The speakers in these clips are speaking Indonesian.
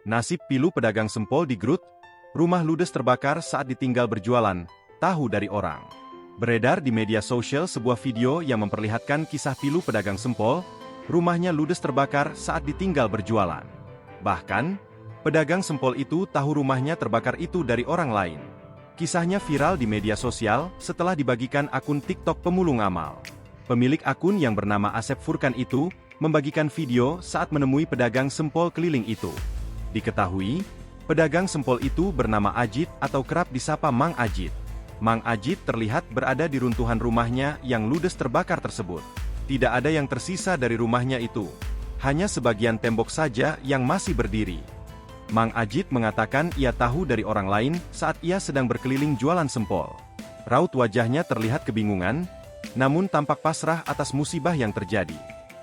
Nasib pilu pedagang sempol di Garut, rumah ludes terbakar saat ditinggal berjualan tahu dari orang. Beredar di media sosial sebuah video yang memperlihatkan kisah pilu pedagang sempol, rumahnya ludes terbakar saat ditinggal berjualan. Bahkan, pedagang sempol itu tahu rumahnya terbakar itu dari orang lain. Kisahnya viral di media sosial setelah dibagikan akun TikTok pemulung amal. Pemilik akun yang bernama Asep Furkan itu membagikan video saat menemui pedagang sempol keliling itu. Diketahui, pedagang sempol itu bernama Ajit atau kerap disapa Mang Ajit. Mang Ajit terlihat berada di runtuhan rumahnya yang ludes terbakar tersebut. Tidak ada yang tersisa dari rumahnya itu. Hanya sebagian tembok saja yang masih berdiri. Mang Ajit mengatakan ia tahu dari orang lain saat ia sedang berkeliling jualan sempol. Raut wajahnya terlihat kebingungan, namun tampak pasrah atas musibah yang terjadi.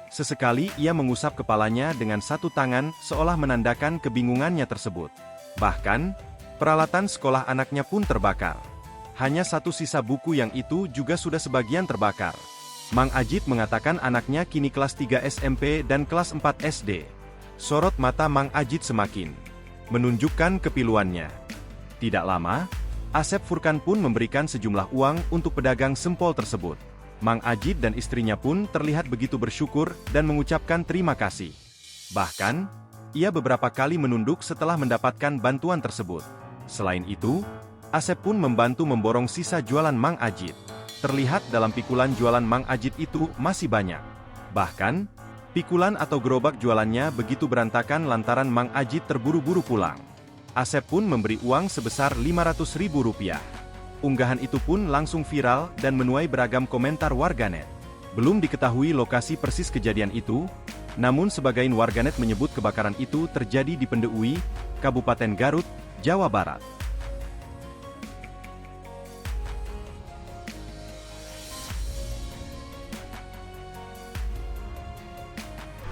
Sesekali ia mengusap kepalanya dengan satu tangan seolah menandakan kebingungannya tersebut. Bahkan, peralatan sekolah anaknya pun terbakar. Hanya satu sisa buku yang itu juga sudah sebagian terbakar. Mang Ajit mengatakan anaknya kini kelas 3 SMP dan kelas 4 SD. Sorot mata Mang Ajit semakin menunjukkan kepiluannya. Tidak lama, Asep Furkan pun memberikan sejumlah uang untuk pedagang sempol tersebut. Mang Ajit dan istrinya pun terlihat begitu bersyukur dan mengucapkan terima kasih. Bahkan, ia beberapa kali menunduk setelah mendapatkan bantuan tersebut. Selain itu, Asep pun membantu memborong sisa jualan Mang Ajit. Terlihat dalam pikulan jualan Mang Ajit itu masih banyak. Bahkan, pikulan atau gerobak jualannya begitu berantakan lantaran Mang Ajit terburu-buru pulang. Asep pun memberi uang sebesar Rp500.000. Unggahan itu pun langsung viral dan menuai beragam komentar warganet. Belum diketahui lokasi persis kejadian itu, namun sebagian warganet menyebut kebakaran itu terjadi di Pendeui, Kabupaten Garut, Jawa Barat.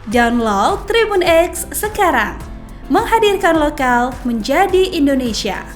Download Tribun X sekarang, menghadirkan lokal menjadi Indonesia.